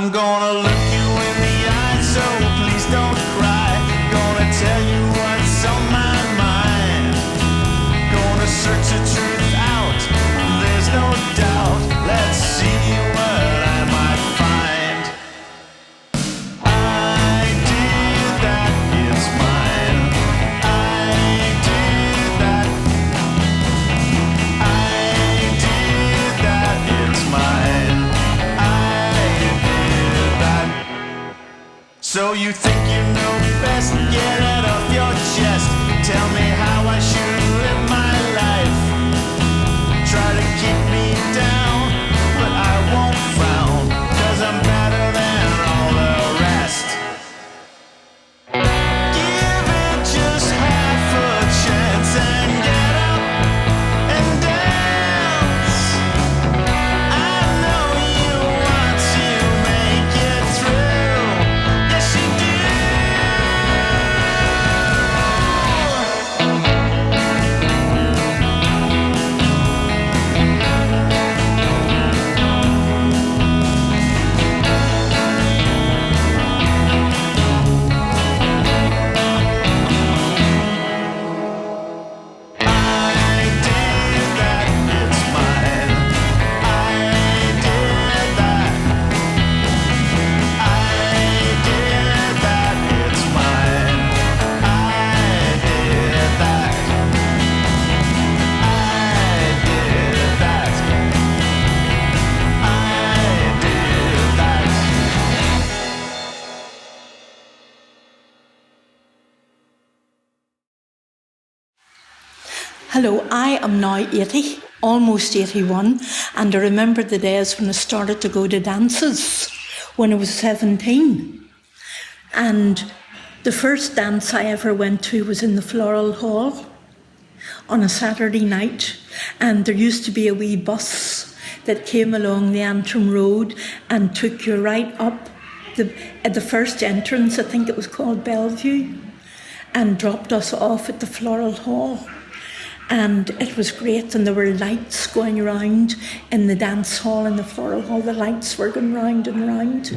I'm gonna look you in the eye, so please don't cry. Gonna tell you what's on my mind. Gonna search the truth out, there's no doubt. Let's see what I might find. I did that, it's mine. I did that. I did that, it's mine. I did that. So you think you know best? Get it off your chest. Tell me how I should live my life. Try to keep me down, but I won't frown, 'cause I'm better than all the rest. Give it just half a chance and get up and dance. I know you want to make it through. Yes, you do. I did that, it's mine. I did that. I did that, it's mine. I did that. I did that. I did that. Hello, I am now 80, almost 81, and I remember the days when I started to go to dances when I was 17. And the first dance I ever went to was in the Floral Hall on a Saturday night, and there used to be a wee bus that came along the Antrim Road and took you right up at the first entrance, I think it was called Bellevue, and dropped us off at the Floral Hall. And it was great, and there were lights going around in the dance hall, in the Floral Hall. The lights were going round and round.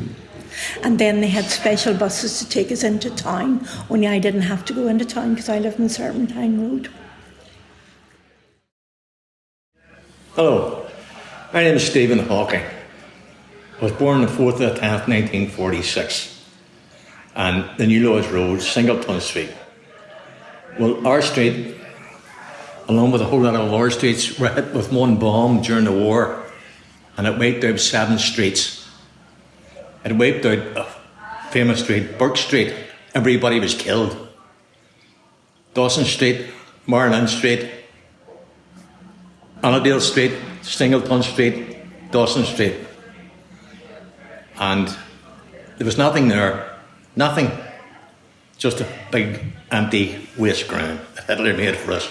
And then they had special buses to take us into town. Only I didn't have to go into town because I live in Serpentine Road. Hello, my name is Stephen Hawking. I was born on the 4th of the 10th, 1946, and the New Lodge Road, Singleton Street. Well, our street, along with a whole lot of other streets, were hit with one bomb during the war, and it wiped out 7 streets. It wiped out a famous street, Burke Street. Everybody was killed. Dawson Street, Marlin Street, Annandale Street, Singleton Street, Dawson Street. And there was nothing there, nothing, just a big empty waste ground that Hitler made for us.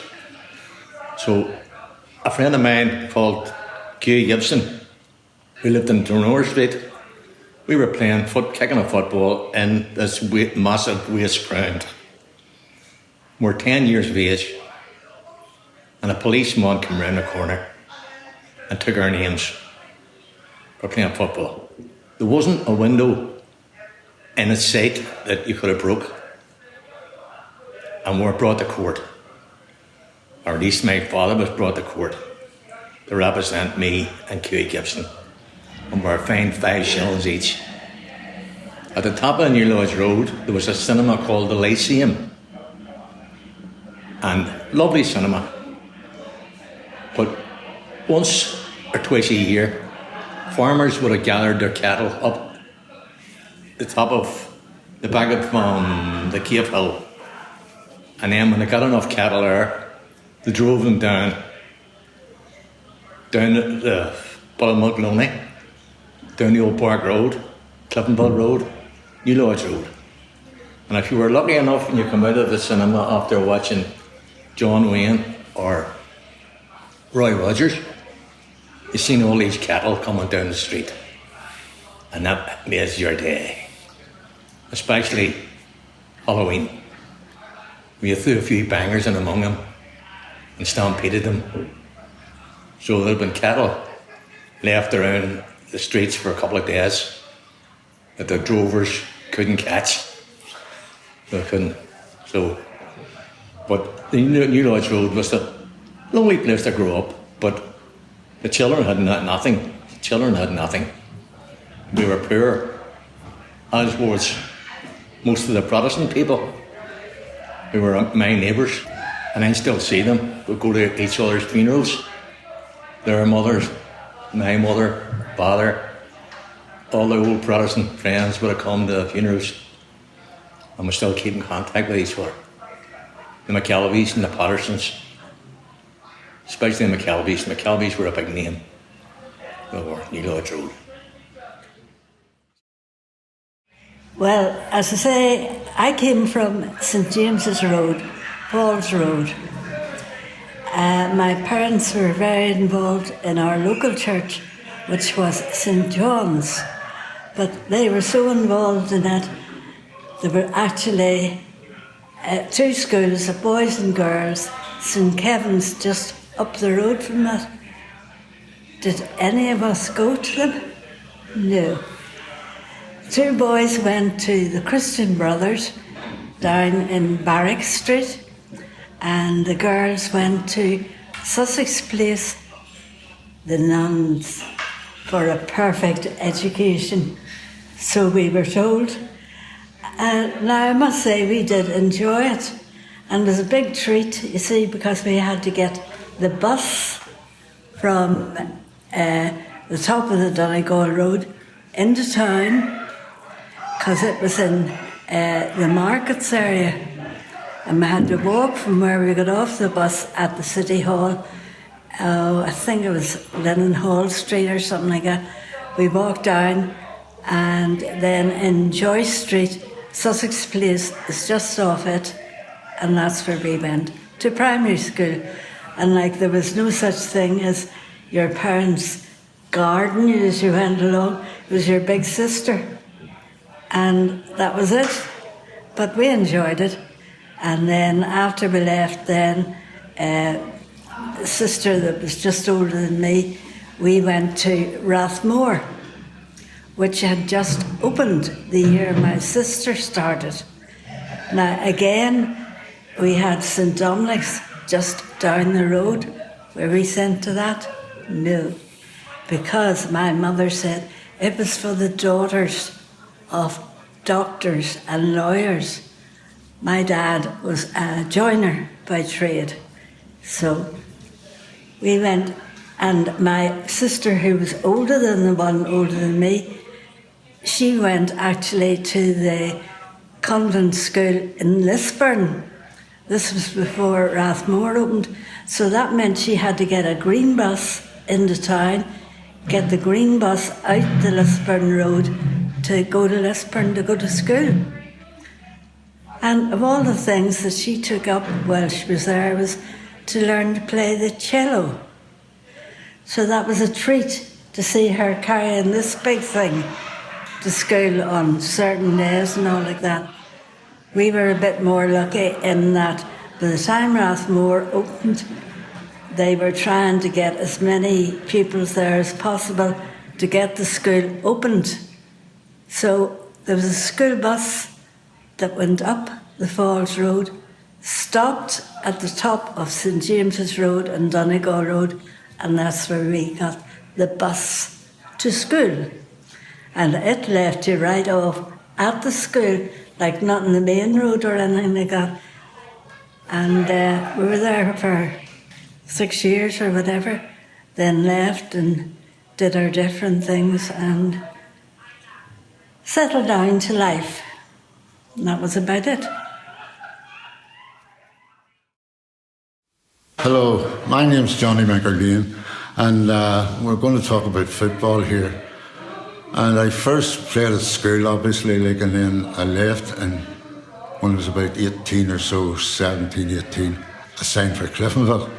So a friend of mine called Carrie Gibson, who lived in Donor Street, we were playing kicking a football in this massive waste ground. We're 10 years of age, and a policeman came round the corner and took our names for playing football. There wasn't a window in its sight that you could have broke, and we were brought to court. Or at least my father was brought to court to represent me and Carrie Gibson, and we were fined 5 shillings each. At the top of the New Lodge Road, there was a cinema called the Lyceum, and lovely cinema. But once or twice a year, farmers would have gathered their cattle up the top of the back of the Cave Hill, and then when they got enough cattle there, they drove them down the Ballymulk Loney, down the Old Park Road, Cliftonville Road, New Lodge Road. And if you were lucky enough and you come out of the cinema after watching John Wayne or Roy Rogers, you seen all these cattle coming down the street. And that made your day. Especially Halloween. We threw a few bangers in among them and stampeded them. So there had been cattle left around the streets for a couple of days. that the drovers couldn't catch. They couldn't. So, but the New Lodge Road was a lovely place to grow up, but the children had nothing. The children had nothing. We were poor, as was most of the Protestant people who were my neighbours, and I still see them. We go to each other's funerals. Their mothers, my mother, father, all the old Protestant friends would have come to the funerals, and we still keep in contact with each other. The McKelveys and the Pattersons, especially the McKelveys. The McKelveys were a big name over New Lodge Road. Well, as I say, I came from St James's Road, Paul's Road. My parents were very involved in our local church, which was St John's. But they were so involved in it, there were actually two schools of boys and girls, St Kevin's just up the road from it. Did any of us go to them? No. Two boys went to the Christian Brothers down in Barrack Street, and the girls went to Sussex Place, the nuns, for a perfect education. So we were told. Now I must say we did enjoy it, and it was a big treat, you see, because we had to get the bus from the top of the Donegal Road into town, because it was in the markets area, and we had to walk from where we got off the bus at the City Hall. I think it was Lennon Hall Street or something like that. We walked down, and then in Joyce Street, Sussex Place is just off it, and that's where we went to primary school. And like there was no such thing as your parents' garden as you went along. It was your big sister. And that was it. But we enjoyed it. And then after we left then, a sister that was just older than me, we went to Rathmore, which had just opened the year my sister started. Now again, we had St Dominic's just down the road. Were we sent to that? No. Because my mother said it was for the daughters of doctors and lawyers. My dad was a joiner by trade. So we went, and my sister, who was older than the one older than me, she went actually to the convent school in Lisburn. This was before Rathmore opened. So that meant she had to get a green bus into town, get the green bus out the Lisburn Road to go to Lisburn to go to school. And of all the things that she took up while she was there was to learn to play the cello. So that was a treat to see her carrying this big thing to school on certain days and all like that. We were a bit more lucky in that by the time Rathmore opened, they were trying to get as many pupils there as possible to get the school opened. So there was a school bus that went up the Falls Road, stopped at the top of St James's Road and Donegal Road, and that's where we got the bus to school. And it left you right off at the school, like not in the main road or anything like that. And we were there for 6 years or whatever, then left and did our different things and settled down to life. And that was about it. Hello, my name's Johnny McErlean, and we're going to talk about football here. And I first played at school, obviously, and then I left, and when I was about 18 or so, 17, 18, I signed for Cliftonville.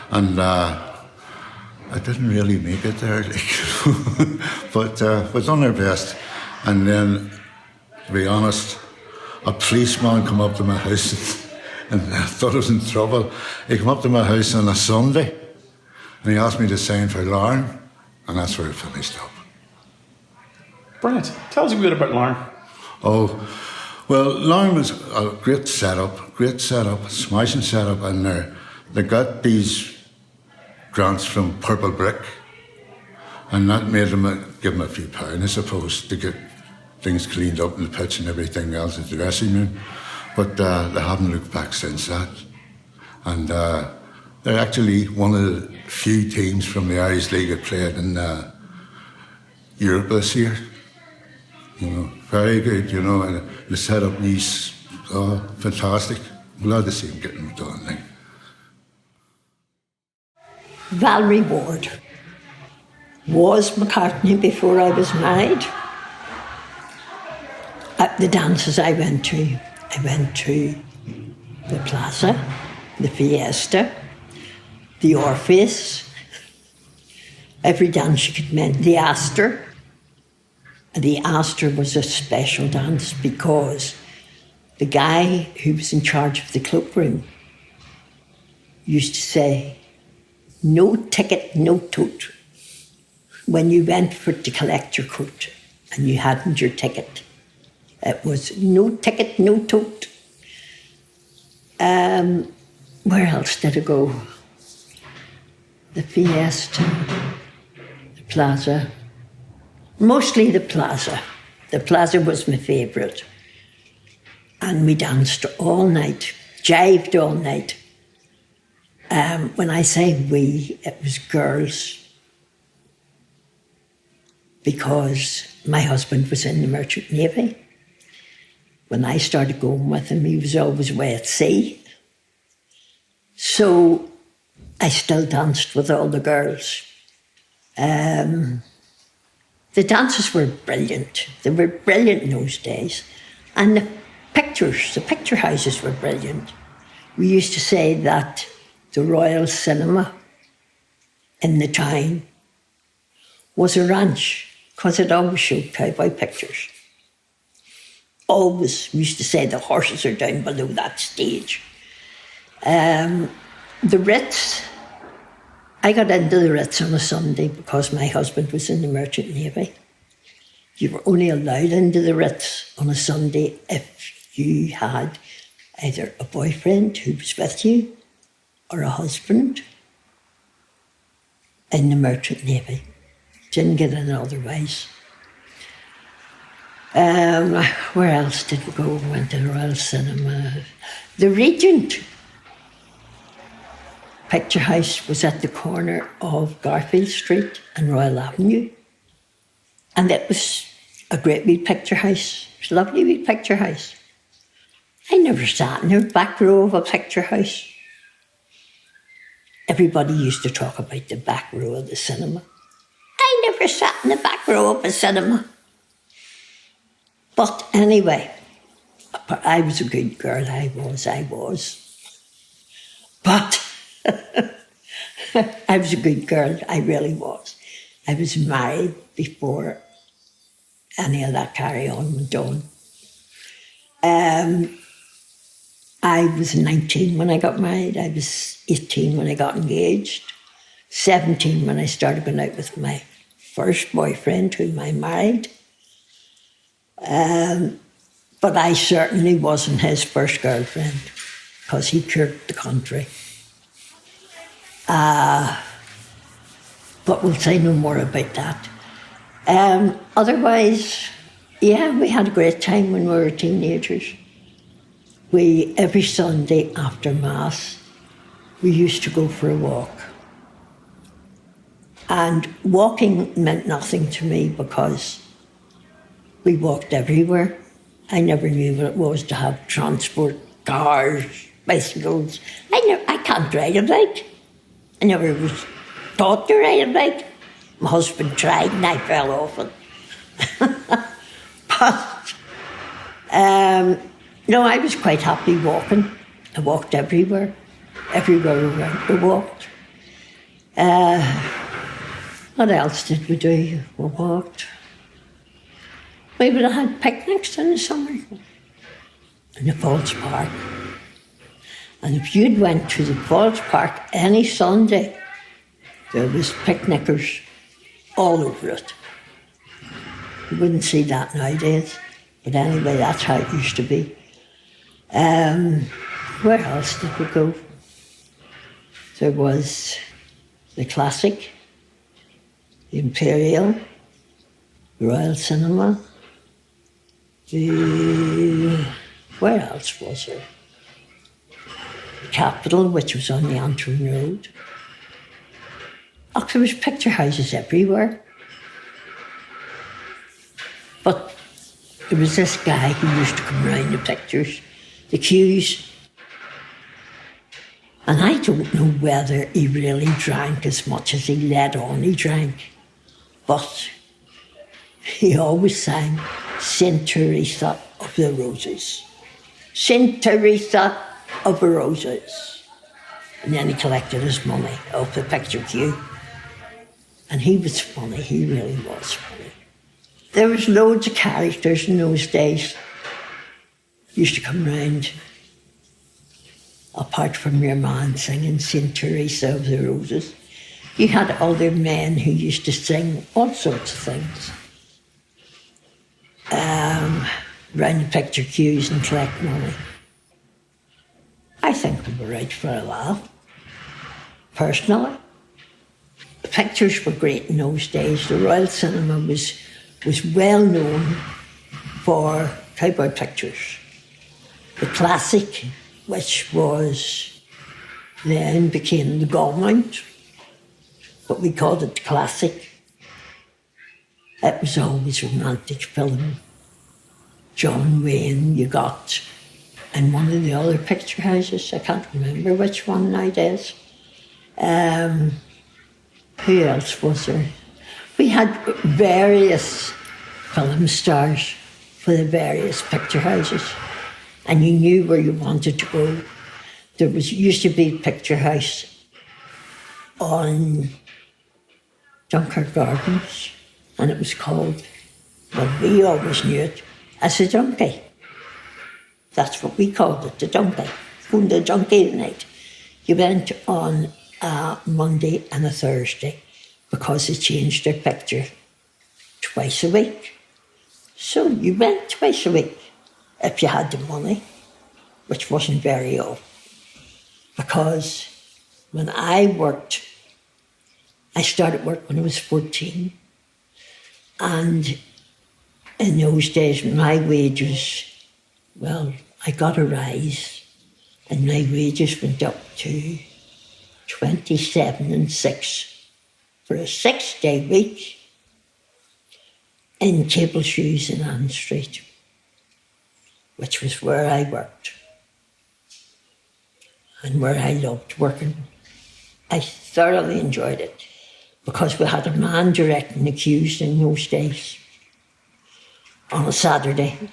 And I didn't really make it there, but we done our best. And then, to be honest, a policeman come up to my house and I thought I was in trouble. He came up to my house on a Sunday and he asked me to sign for Lauren, and that's where it finished up. Brilliant. Tell us a bit about Lauren. Oh, well, Lauren was a great setup, smashing setup, and they got these grants from Purple Brick, and that made them give them a few pounds, I suppose, to get things cleaned up in the pitch and everything else at the dressing room. But they haven't looked back since that. And they're actually one of the few teams from the Irish League that played in Europe this year. You know, very good, you know, and the setup is fantastic. Glad to see them getting it done. Like. Valerie Ward was McCartney before I was married. At the dances I went to the Plaza, the Fiesta, the Orpheus, every dance you could mention, the Astor. The Astor was a special dance because the guy who was in charge of the cloakroom used to say, "No ticket, no tote." When you went to collect your coat and you hadn't your ticket, it was no ticket, no tote. Where else did it go? The Fiesta, the Plaza. Mostly the Plaza. The Plaza was my favourite. And we danced all night, jived all night. When I say we, it was girls. Because my husband was in the Merchant Navy. When I started going with him, he was always away at sea. So I still danced with all the girls. The dances were brilliant. They were brilliant in those days. And the picture houses were brilliant. We used to say that the Royal Cinema in the town was a ranch because it always showed cowboy pictures. Always. We used to say the horses are down below that stage. The Ritz, I got into the Ritz on a Sunday because my husband was in the Merchant Navy. You were only allowed into the Ritz on a Sunday if you had either a boyfriend who was with you or a husband in the Merchant Navy. Didn't get in otherwise. Where else did we go? We went to the Royal Cinema. The Regent Picture House was at the corner of Garfield Street and Royal Avenue. And it was a great wee picture house. It was a lovely wee picture house. I never sat in the back row of a picture house. Everybody used to talk about the back row of the cinema. I never sat in the back row of a cinema. But anyway, I was a good girl, I was. But I was a good girl, I really was. I was married before any of that carry on went on. I was 19 when I got married. I was 18 when I got engaged. 17 when I started going out with my first boyfriend, whom I married. But I certainly wasn't his first girlfriend because he cured the country. But we'll say no more about that. Otherwise, yeah, we had a great time when we were teenagers. Every Sunday after Mass, we used to go for a walk. And walking meant nothing to me because we walked everywhere. I never knew what it was to have transport, cars, bicycles. I can't ride a bike. I never was taught to ride a bike. My husband tried and I fell off it. But no, I was quite happy walking. I walked everywhere. Everywhere we went, we walked. What else did we do? We walked. We would have had picnics in the summer in the Falls Park. And if you'd went to the Falls Park any Sunday, there was picnickers all over it. You wouldn't see that nowadays. But anyway, that's how it used to be. Where else did we go? There was the Classic, the Imperial, the Royal Cinema, where else was there? The Capitol, which was on the Antrim Road. Oh, there was picture houses everywhere. But there was this guy who used to come round the pictures, the queues. And I don't know whether he really drank as much as he let on he drank. But he always sang Saint Teresa of the Roses. Saint Teresa of the Roses. And then he collected his money off the picture queue. And he was funny, he really was funny. There was loads of characters in those days. Used to come round, apart from your man singing Saint Teresa of the Roses. You had other men who used to sing all sorts of things. Round the picture queues and collect money. I think they were right for a laugh, personally. The pictures were great in those days. The Royal Cinema was well known for cowboy pictures. The Classic, which was then became the Gaumont, but we called it the Classic. It was always romantic film. John Wayne, you got, and one of the other picture houses, I can't remember which one nowadays. Who else was there? We had various film stars for the various picture houses, and you knew where you wanted to go. There used to be a picture house on Dunkirk Gardens, and it was called, well, we always knew it as a donkey. That's what we called it, the donkey. Going to the donkey night. You went on a Monday and a Thursday because they changed their picture twice a week. So you went twice a week if you had the money, which wasn't very often. Because when I started work when I was 14, and in those days my wages, well, I got a rise and my wages went up to 27 and 6 for a 6-day week in Cable Shoes in Ann Street, which was where I worked and where I loved working. I thoroughly enjoyed it because we had a man directing the queues in those days on a Saturday,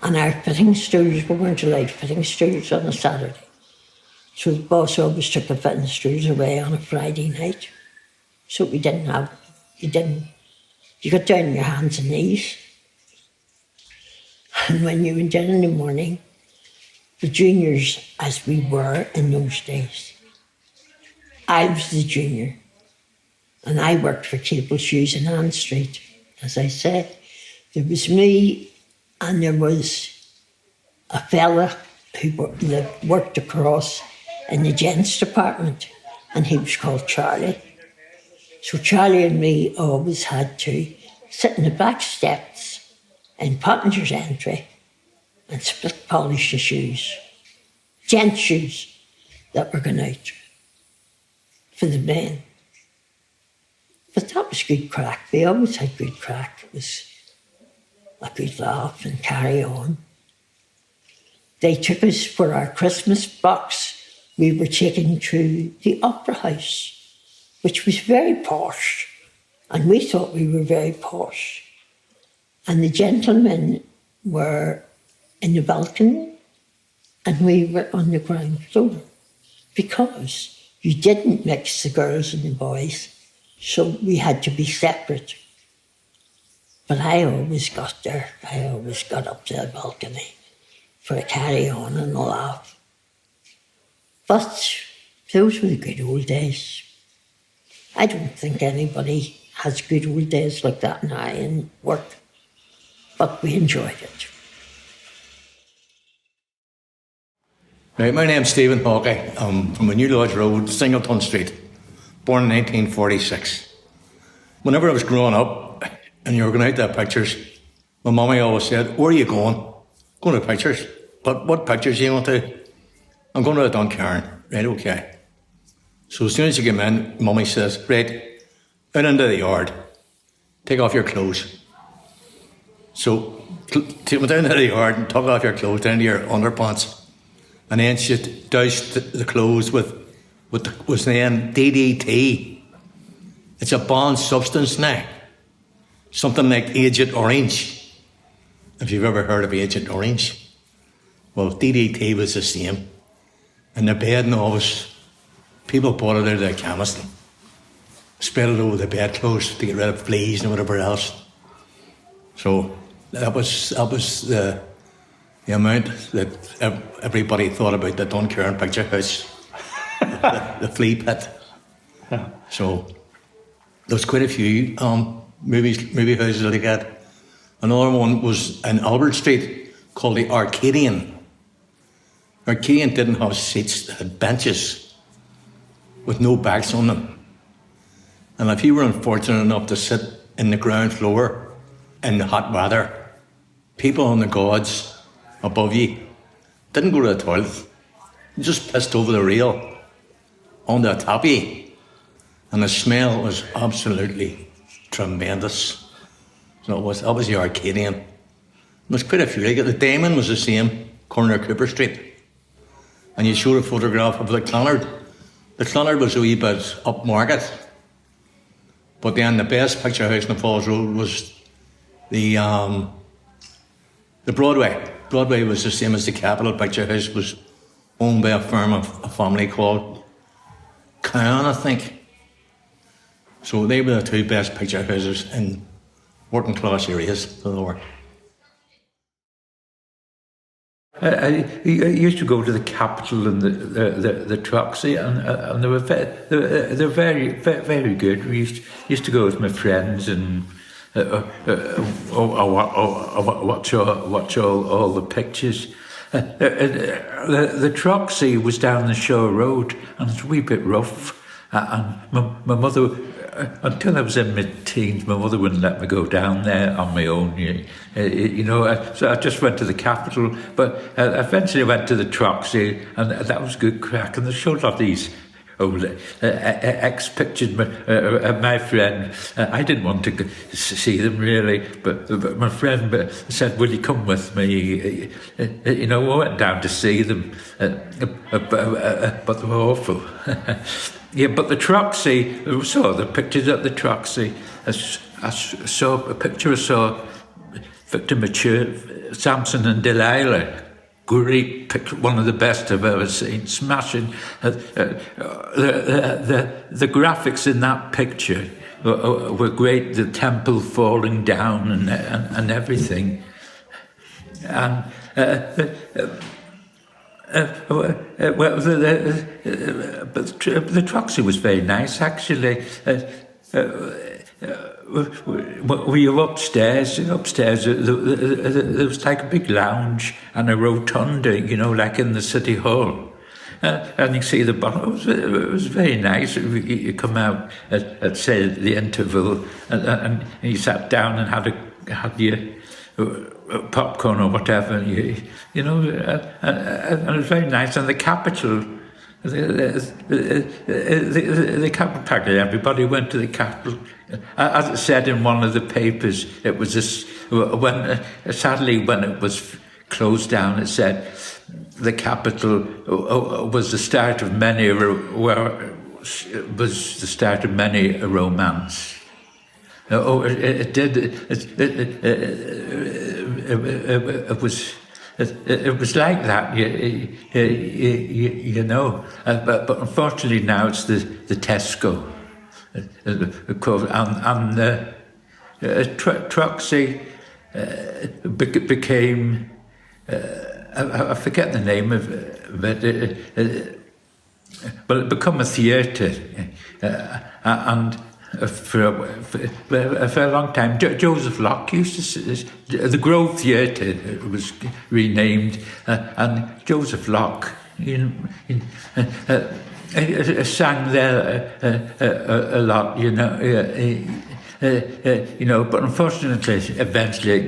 and our fitting stools, we weren't allowed fitting stools on a Saturday. So the boss always took the fitting stools away on a Friday night. So you got down on your hands and knees. And when you went in the morning, the juniors, as we were in those days, I was the junior. And I worked for Cable Shoes in Ann Street. As I said, there was me and there was a fella who worked across in the gents department, and he was called Charlie. So Charlie and me always had to sit in the back steps in Pottinger's entry and split polish the shoes, gent shoes that were going out for the men. But that was good crack. We always had good crack. It was a good laugh and carry on. They took us for our Christmas box. We were taken to the Opera House, which was very posh, and we thought we were very posh. And the gentlemen were in the balcony, and we were on the ground floor, because you didn't mix the girls and the boys, so we had to be separate. But I always got there. I always got up to the balcony for a carry on and a laugh. But those were the good old days. I don't think anybody has good old days like that now in work. but we enjoyed it. Right, my name's Stephen Hawkey. I'm from the New Lodge Road, Singleton Street, born in 1946. Whenever I was growing up and you were going out to pictures, my mummy always said, "Where are you going?" "Going to pictures." "But what pictures are you going to?" "I'm going to Duncairn." "Right, okay." So as soon as you came in, mummy says, "Right, out into the yard, take off your clothes." So take me down to the yard and took off your clothes down to your underpants. And then she doused the clothes with was then DDT. It's a bond substance now. Something like Agent Orange. If you've ever heard of Agent Orange. Well, DDT was the same. And the bed and all was, people bought it out of the chemist and spread it over the bedclothes to get rid of fleas and whatever else. So that was the amount that everybody thought about the Duncairn picture house, the flea pit. Yeah. So there was quite a few movie houses like that. Another one was in Albert Street called the Arcadian. Arcadian didn't have seats, they had benches with no backs on them. And if you were unfortunate enough to sit in the ground floor in the hot weather, people on the gods above you didn't go to the toilet. You just pissed over the rail on the top of you. And the smell was absolutely tremendous. So that was the Arcadian. There's quite a few. Like the Diamond was the same, corner of Cooper Street. And you showed a photograph of the Clonard. The Clonard was a wee bit upmarket. But then the best picture house in the Falls Road was the Broadway. Broadway was the same as the Capitol Picture House, was owned by a firm of a family called Cowan, I think. So they were the two best picture houses in working class areas. So they were. I used to go to the Capitol and the Troxy, and they were very, very, very good. We used to go with my friends and watch all the pictures. The Troxy was down the Shore Road, and it's a wee bit rough. And my mother, until I was in mid-teens, my mother wouldn't let me go down there on my own. So I just went to the Capitol, but eventually I went to the Troxy, and that was good crack. And they showed a lot of these old ex-pictures. My friend, I didn't want to see them really, but my friend said, "Will you come with me?" We went down to see them, but they were awful. Yeah, but the Troxy, I saw the pictures at the Troxy. I saw a picture, I saw Victor Mature, Samson and Delilah. Great picture, one of the best I've ever seen, smashing. The graphics in that picture were great, the temple falling down and everything. And the Troxy was very nice, actually. We were upstairs. Upstairs, there was like a big lounge and a rotunda, like in the City Hall. And you see the bottom. It was very nice. You come out at say the interval, and you sat down and had your popcorn or whatever. And it was very nice. And the Capitol. The Capitol, practically everybody went to the Capitol. As it said in one of the papers, it was sadly when it was closed down, it said the Capitol was the start of many a romance. It did. It was like that, but unfortunately now it's the Tesco, and Troxy became, I forget the name of it, but it became a theatre, and for a long time. Joseph Locke used to the Grove Theatre was renamed, and Joseph Locke sang there a lot, but unfortunately, eventually,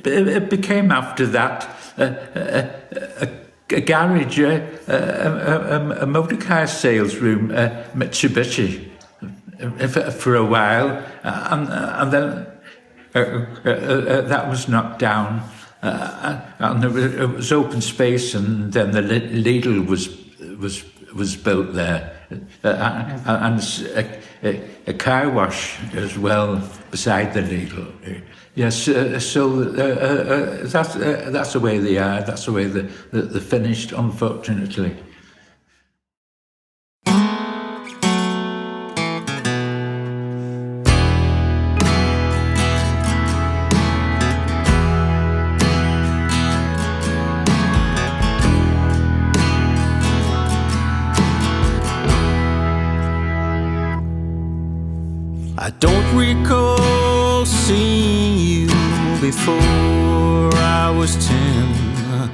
it became after that a garage, a motor car sales room, Mitsubishi, for a while, and then that was knocked down, and it was open space, and then the Lidl was built there, and a car wash as well beside the Lidl. Yes, so that's the way they are. That's the way they're finished, unfortunately. I don't recall seeing you before I was 10,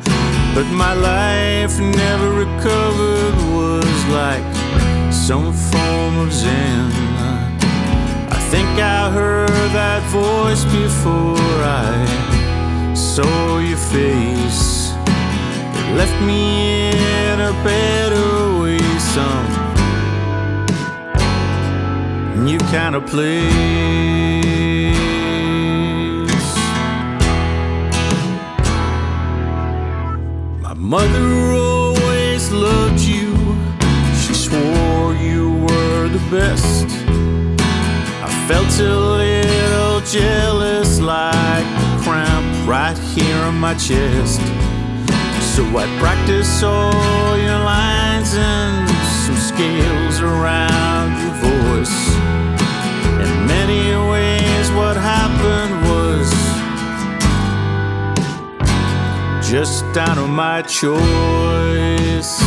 but my life never recovered was like some form of zen. I think I heard that voice before I saw your face. It left me in a better way, some new kind of place. My mother always loved you. She swore you were the best. I felt a little jealous, like a cramp right here on my chest. So I practice all your lines and some scales around your voice. In many ways what happened was just down to my choice.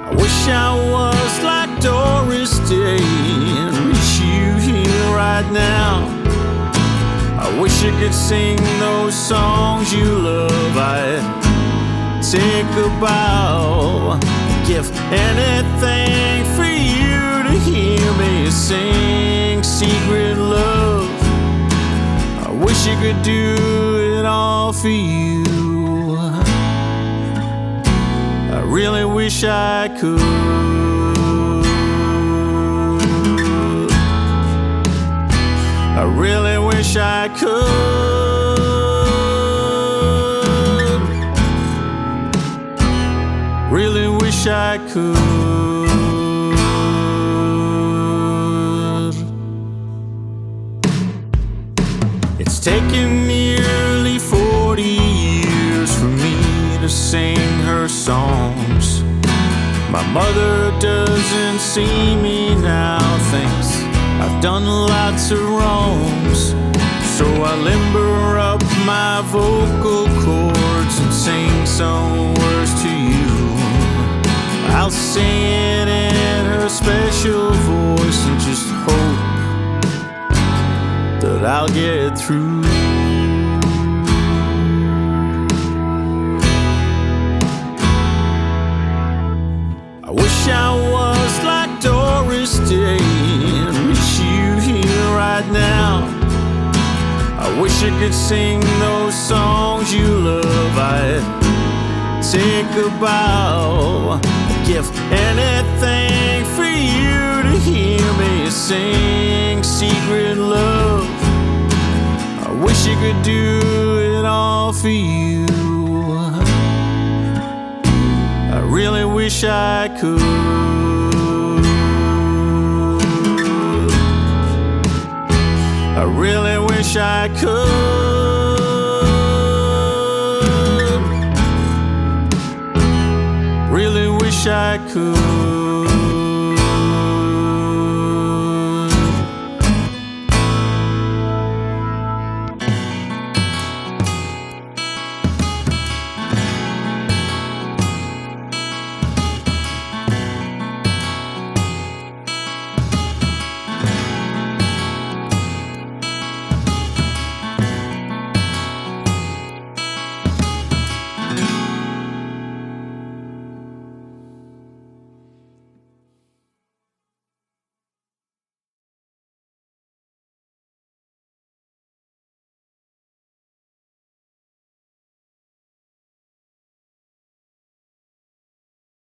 I wish I was like Doris Day and reach you here right now. I wish I could sing those songs you love. I'd take a bow, give anything for you to hear me sing secret love. I wish I could do it all for you. I really wish I could. I really wish I could. Really wish I could. It's taken nearly 40 years for me to sing her songs. My mother doesn't see me now, thinks I've done lots of wrongs. So I limber up my vocal cords and sing some words to you. I'll sing it in her special voice and just hope that I'll get through. I wish I was like Doris Day and reach you here right now. I wish I could sing those songs you love. I'd take a bow, give anything for you to hear me sing secret love. I wish I could do it all for you. I really wish I could. I really wish I could. Really wish I could.